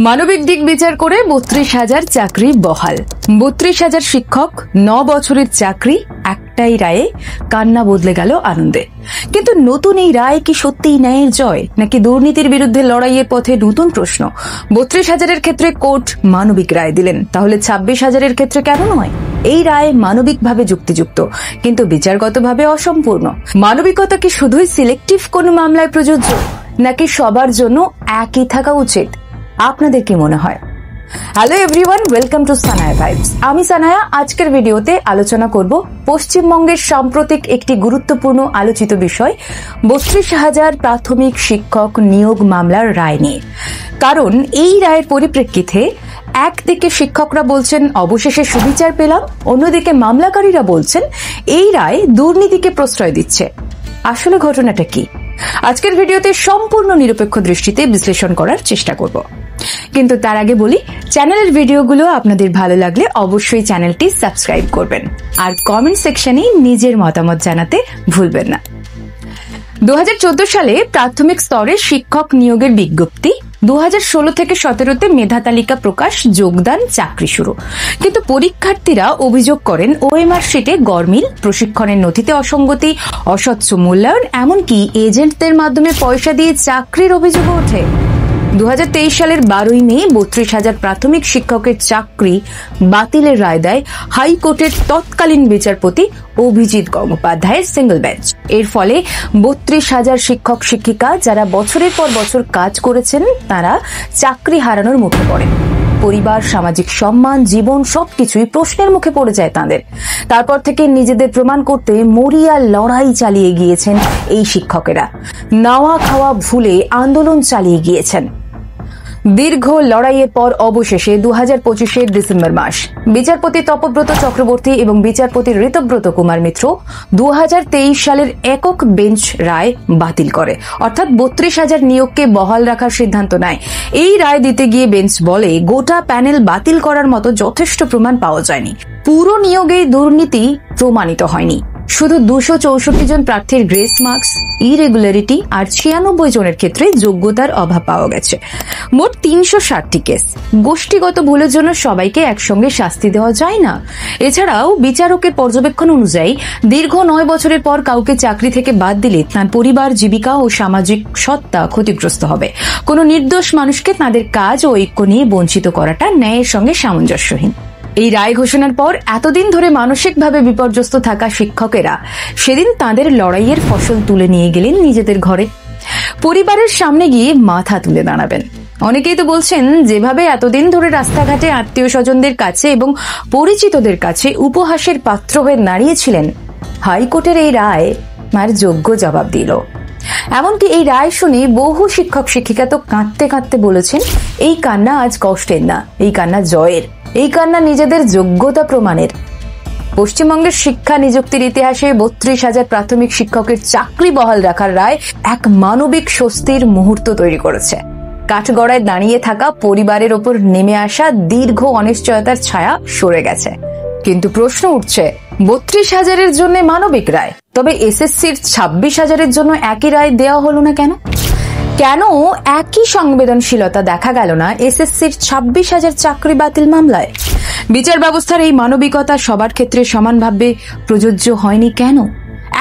মানবিক দিক বিচার করে ৩২,০০০ চাকরি বহাল। ৩২,০০০ শিক্ষক, ৯ বছরের চাকরি, একটাই রায়ে কান্না বদলে গেল আনন্দে। কিন্তু নতুন এই রায় কি সত্যিই ন্যায়ের জয়, নাকি দুর্নীতির বিরুদ্ধে লড়াইয়ের পথে নতুন প্রশ্ন? ৩২,০০০-এর ক্ষেত্রে কোর্ট মানবিক রায় দিলেন, তাহলে ২৬,০০০-এর ক্ষেত্রে কেন নয়? এই রায় মানবিকভাবে যুক্তিযুক্ত, কিন্তু বিচারগতভাবে অসম্পূর্ণ। মানবিকতা কি শুধুই সিলেক্টিভ কোনো মামলায় প্রযোজ্য, নাকি সবার জন্য একই থাকা উচিত? আপনাদের কি মনে হয়? Hello everyone, welcome to Sanaya vibes. আমি সানায়া। আজকের ভিডিওতে আলোচনা করব পশ্চিমবঙ্গের সাম্প্রতিক একটি গুরুত্বপূর্ণ আলোচিত বিষয় ৩২,০০০ প্রাথমিক শিক্ষক নিয়োগ মামলার রায় নিয়ে। কারণ এই রায়ের পরিপ্রেক্ষিতে একদিকে শিক্ষকরা বলছেন অবশেষে সুবিচার পেলাম, অন্যদিকে মামলাকারীরা বলছেন এই রায় দুর্নীতিকে প্রশ্রয় দিচ্ছে। আসলে ঘটনাটা কি? আজকের ভিডিওতে সম্পূর্ণ নিরপেক্ষ দৃষ্টিতে বিশ্লেষণ করার চেষ্টা করব। কিন্তু তার আগে বলি, চ্যানেলের ভিডিওগুলো আপনাদের ভালো লাগলে অবশ্যই চ্যানেলটি সাবস্ক্রাইব করবেন, আর কমেন্ট সেকশনে নিজের মতামত জানাতে ভুলবেন না। ২০১৪ সালে প্রাথমিক স্তরে শিক্ষক নিয়োগের বিজ্ঞপ্তি, ২০১৬ থেকে ১৭তে মেধা তালিকা প্রকাশ, যোগদান, চাকরি শুরু। কিন্তু পরীক্ষার্থীরা অভিযোগ করেন ওএমআর শিটে গরমিল, প্রশিক্ষণের নথিতে অসঙ্গতি, অস্বচ্ছ মূল্যায়ন, এমনকি এজেন্টদের মাধ্যমে পয়সা দিয়ে চাকরির অভিযোগও ওঠে। ২০২৩ সালের ১২ই মে ৩২,০০০ প্রাথমিক শিক্ষকের চাকরি বাতিলের রায় দেয় হাইকোর্টের তৎকালীন বিচারপতি অভিজিৎ গঙ্গোপাধ্যায়ের সিঙ্গল বেঞ্চ। এর ফলে ৩২,০০০ শিক্ষক শিক্ষিকা যারা বছরের পর বছর কাজ করেছেন তারা চাকরি হারানোর মুখে পড়েন। পরিবার, সামাজিক সম্মান, জীবন সবকিছুই প্রশ্নের মুখে পড়ে যায় তাদের। তারপর থেকে নিজেদের প্রমাণ করতে মরিয়া লড়াই চালিয়ে গিয়েছেন এই শিক্ষকেরা। নাওয়া খাওয়া ভুলে আন্দোলন চালিয়ে গিয়েছেন। দীর্ঘ লড়াইয়ের পর অবশেষে ২০২৫ ডিসেম্বর মাস বিচারপতি তপব্রত চক্রবর্তী এবং বিচারপতি ঋতব্রত কুমার মিত্র ২০২৩ সালের একক বেঞ্চ রায় বাতিল করে, অর্থাৎ ৩২,০০০ নিয়োগকে বহাল রাখার সিদ্ধান্ত নেয়। এই রায় দিতে গিয়ে বেঞ্চ বলে গোটা প্যানেল বাতিল করার মতো যথেষ্ট প্রমাণ পাওয়া যায়নি। পুরো নিয়োগেই দুর্নীতি প্রমাণিত হয়নি, শুধু ২৬৪ জন প্রার্থীর গ্রেস মার্কস, ইরেগুলারিটি আর ৯৬ জনের ক্ষেত্রে যোগ্যতার অভাব পাওয়া গেছে। মোট ৩৬০টি কেস। গোষ্ঠীগত ভুলের জন্য সবাইকে একসঙ্গে শাস্তি দেওয়া যায় না। এছাড়াও বিচারকের পর্যবেক্ষণ অনুযায়ী দীর্ঘ ৯ বছরের পর কাউকে চাকরি থেকে বাদ দিলে তার পরিবার, জীবিকা ও সামাজিক সত্তা ক্ষতিগ্রস্ত হবে। কোনো নির্দোষ মানুষকে তাদের কাজ ও ঐক্য নিয়ে বঞ্চিত করাটা ন্যায়ের সঙ্গে সামঞ্জস্যহীন। এই রায় ঘোষণার পর এতদিন ধরে মানসিকভাবে বিপর্যস্ত থাকা শিক্ষকেরা সেদিন তাদের লড়াইয়ের ফসল তুলে নিয়ে গেলেন নিজেদের ঘরে। পরিবারের সামনে গিয়ে মাথা তুলে দাঁড়াবেন। অনেকেই তো বলছেন, যেভাবে এতদিন ধরে রাস্তাঘাটে আত্মীয় স্বজনদের কাছে এবং পরিচিতদের কাছে উপহাসের পাত্র হয়ে দাঁড়িয়েছিলেন, হাইকোর্টের এই রায় তার যোগ্য জবাব দিল। এমনকি এই রায় শুনে বহু শিক্ষক শিক্ষিকা তো কাঁদতে কাঁদতে বলেছেন, এই কান্না আজ কষ্টের না, এই কান্না জয়ের, এই কান্না নিজেদের যোগ্যতা প্রমাণের। পশ্চিমবঙ্গের শিক্ষা নিযুক্তির ইতিহাসে ৩২,০০০ প্রাথমিক শিক্ষকের চাকরি বহাল রাখার রায় এক মানবিক স্বস্তির মুহূর্ত তৈরি করেছে। কাঠগড়ায় দাঁড়িয়ে থাকা পরিবারের ওপর নেমে আসা দীর্ঘ অনিশ্চয়তার ছায়া সরে গেছে। কিন্তু প্রশ্ন উঠছে, ৩২,০০০-এর জন্য মানবিক রায়, তবে এসএসসির ২৬,০০০-এর জন্য একই রায় দেওয়া হলো না কেন? কেন একই সংবেদনশীলতা দেখা গেল না এসএসসির ২৬,০০০ চাকরি বাতিল মামলায়? বিচার ব্যবস্থার এই মানবিকতা সবার ক্ষেত্রে সমানভাবে প্রযোজ্য হয়নি কেন?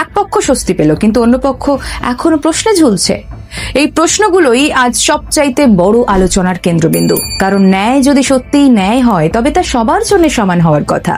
এক পক্ষ স্বস্তি পেল, কিন্তু অন্য পক্ষ এখনো প্রশ্নে ঝুলছে। এই প্রশ্নগুলোই আজ সবচাইতে বড় আলোচনার কেন্দ্রবিন্দু। কারণ ন্যায় যদি সত্যিই ন্যায় হয়, তবে তা সবার জন্য সমান হওয়ার কথা।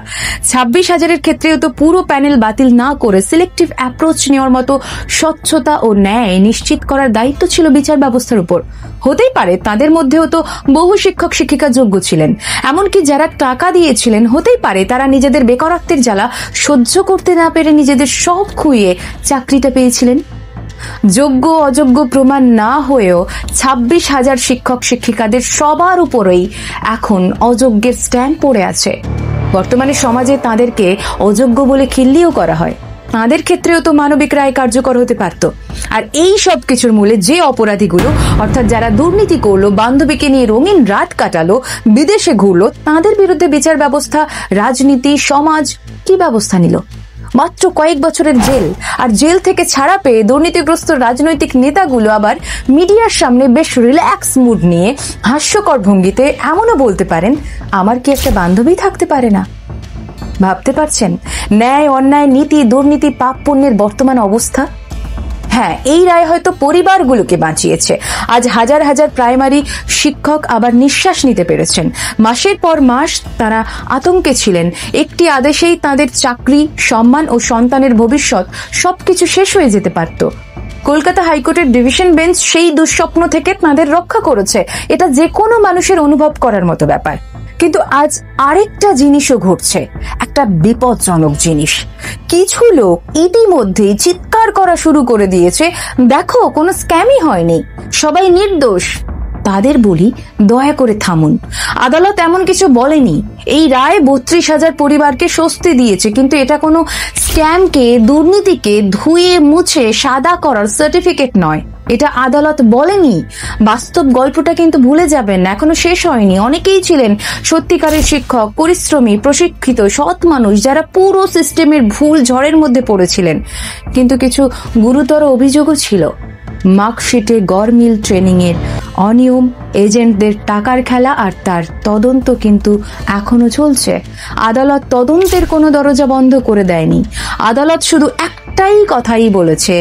২৬,০০০-এর ক্ষেত্রেও তো পুরো প্যানেল বাতিল না করে সিলেক্টিভ অ্যাপ্রোচ নেওয়ার মতো স্বচ্ছতা ও ন্যায় নিশ্চিত করার দায়িত্ব ছিল বিচার ব্যবস্থার উপর। হতেই পারে তাদের মধ্যেও তো বহু শিক্ষক শিক্ষিকা যোগ্য ছিলেন, এমনকি যারা টাকা দিয়েছিলেন হতেই পারে তারা নিজেদের বেকারত্বের জ্বালা সহ্য করতে না পেরে নিজেদের সব খুইয়ে চাকরিটা পেয়েছিলেন। যোগ্য অযোগ্য প্রমাণ না হয়েও ২৬,০০০ শিক্ষক শিক্ষিকাদের সবার উপরেই এখন অযোগ্যের স্ট্যাম্প পড়ে আছে। বর্তমানে সমাজে তাদেরকে অযোগ্য বলে খিল্লিও করা হয়। তাদের ক্ষেত্রেও তো মানবিক রায় কার্যকর হতে পারত। আর এই সব কিছুর মূলে যে অপরাধীগুলো, অর্থাৎ যারা দুর্নীতি করলো, বান্ধবীকে নিয়ে রঙিন রাত কাটালো, বিদেশে ঘুরলো, তাদের বিরুদ্ধে বিচার ব্যবস্থা, রাজনীতি, সমাজ কি ব্যবস্থা নিল? মাত্র কয়েক বছরের জেল, আর জেল থেকে ছাড়া পেয়ে দুর্নীতিগ্রস্ত রাজনৈতিক নেতাগুলো আবার মিডিয়ার সামনে বেশ রিল্যাক্স মুড নিয়ে হাস্যকর ভঙ্গিতে এমনও বলতে পারেন, আমার কি একটা বান্ধবী থাকতে পারে না? ভাবতে পারছেন ন্যায়, অন্যায়, নীতি, দুর্নীতি, পাপ পুণ্যের বর্তমান অবস্থা? হ্যাঁ, এই রায় হয়তো পরিবারগুলোকে বাঁচিয়েছে। আজ হাজার হাজার প্রাইমারি শিক্ষক আবার নিঃশ্বাস নিতে পেরেছেন। মাসের পর মাস তারা আতঙ্কে ছিলেন, একটি আদেশেই তাদের চাকরি, সম্মান ও সন্তানের ভবিষ্যৎ সবকিছু শেষ হয়ে যেতে পারত। কলকাতা হাইকোর্টের ডিভিশন বেঞ্চ সেই দুঃস্বপ্ন থেকে তাদের রক্ষা করেছে। এটা যে কোনো মানুষের অনুভব করার মতো ব্যাপার। কিন্তু আজ আরেকটা জিনিসও ঘটছে, একটা বিপজ্জনক জিনিস। কিছু লোক ইতিমধ্যেই চিৎকার করা শুরু করে দিয়েছে, দেখো কোনো স্ক্যামই হয়নি, সবাই নির্দোষ। তাদের বলি, দয়া করে থামুন। আদালত এমন কিছু বলেনি। এই রায় 32,000 পরিবারকে স্বস্তি দিয়েছে, কিন্তু এটা কোনো স্ক্যামকে, দুর্নীতিকে ধুয়ে মুছে সাদা করার সার্টিফিকেট নয়। এটা আদালত বলেনি। বাস্তব গল্পটা কিন্তু ভুলে যাবেন না, এখনো শেষ হয়নি। অনেকেই ছিলেন সত্যিকারের শিক্ষক, পরিশ্রমী, প্রশিক্ষিত, সৎ মানুষ, যারা পুরো সিস্টেমের ভুল ঝড়ের মধ্যে পড়েছিলেন। কিন্তু কিছু গুরুতর অভিযোগও ছিল। মার্কশিটে গড়মিল ট্রেনিং এর অনিয়ম, এজেন্টদের টাকার খেলা, আর তার তদন্ত কিন্তু এখনো চলছে। আদালত তদন্তের কোনো দরজা বন্ধ করে দেয়নি। আদালত শুধু একটাই কথাই বলেছে,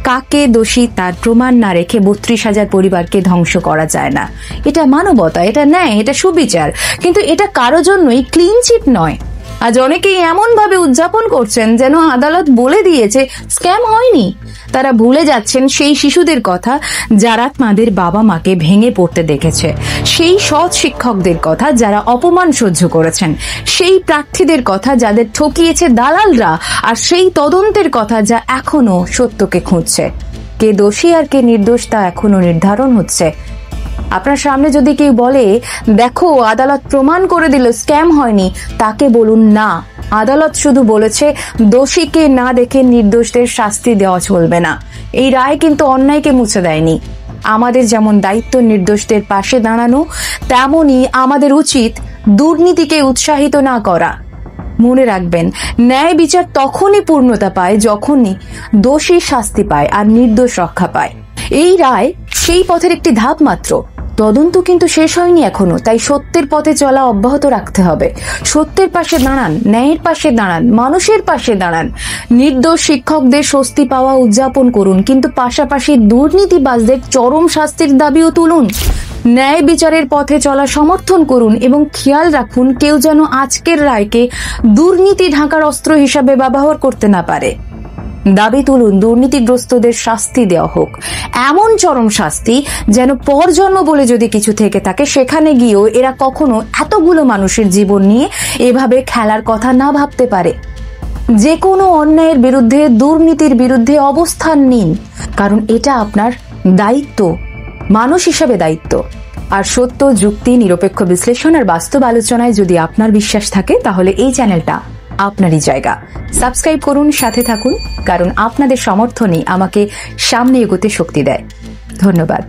কাকে দোষী তার প্রমাণ না রেখে 32,000 পরিবারকে ধ্বংস করা যায় না। এটা মানবতা, এটা ন্যায়, এটা সুবিচার। কিন্তু এটা কারো জন্যই ক্লিন চিট নয়। আজ অনেকেই এমন ভাবে উদযাপন করছেন যেন আদালত বলে দিয়েছে স্ক্যাম হয়নি। তারা ভুলে যাচ্ছেন সেই শিশুদের কথা যারা তাদের বাবা মাকে ভেঙে পড়তে দেখেছে, সেই সৎ শিক্ষকদের কথা যারা অপমান সহ্য করেছেন, সেই প্রার্থীদের কথা যাদের ঠকিয়েছে দালালরা, আর সেই তদন্তের কথা যা এখনো সত্যকে খুঁজছে। কে দোষী আর কে নির্দোষ তা এখনো নির্ধারণ হচ্ছে। আপনার সামনে যদি কেউ বলে, দেখো আদালত প্রমাণ করে দিল স্ক্যাম হয়নি, তাকে বলুন না, আদালত শুধু বলেছে দোষীকে না দেখে নির্দোষদের শাস্তি দেওয়া চলবে না। এই রায় কিন্তু অন্যায়কে মুছে দেয়নি। আমাদের যেমন দায়িত্ব নির্দোষদের পাশে দাঁড়ানো, তেমনি আমাদের উচিত দুর্নীতিকে উৎসাহিত না করা। মনে রাখবেন, ন্যায় বিচার তখনই পূর্ণতা পায় যখনই দোষী শাস্তি পায় আর নির্দোষ রক্ষা পায়। এই রায় সেই পথের একটি ধাপ মাত্র। তদন্ত কিন্তু শেষ হয়নি এখনো, তাই সত্যের পথে চলা অব্যাহত রাখতে হবে। সত্যের পাশে দাঁড়ান, ন্যায়ের পাশে দাঁড়ান, মানুষের পাশে দাঁড়ান। নির্দোষ শিক্ষকদের স্বস্তি পাওয়া উদযাপন করুন, কিন্তু পাশাপাশি দুর্নীতিবাজদের চরম শাস্তির দাবিও তুলুন। ন্যায় বিচারের পথে চলা সমর্থন করুন এবং খেয়াল রাখুন কেউ যেন আজকের রায়কে দুর্নীতি ঢাকার অস্ত্র হিসাবে ব্যবহার করতে না পারে। দাবি তুলুন দুর্নীতিগ্রস্তদের শাস্তি দেওয়া হোক, এমন চরম শাস্তি যেন পরজন্ম বলে যদি কিছু থেকে থাকে সেখানে গিয়েও এরা কখনো এতগুলো মানুষের জীবন নিয়ে এভাবে খেলার কথা না ভাবতে পারে। যে কোনো অন্যায়ের বিরুদ্ধে, দুর্নীতির বিরুদ্ধে অবস্থান নিন, কারণ এটা আপনার দায়িত্ব, মানুষ হিসাবে দায়িত্ব। আর সত্য, যুক্তি, নিরপেক্ষ বিশ্লেষণ আর বাস্তব আলোচনায় যদি আপনার বিশ্বাস থাকে, তাহলে এই চ্যানেলটা আপনারই জায়গা। সাবস্ক্রাইব করুন, সাথে থাকুন, কারণ আপনাদের সমর্থনই আমাকে সামনে এগোতে শক্তি দেয়। ধন্যবাদ।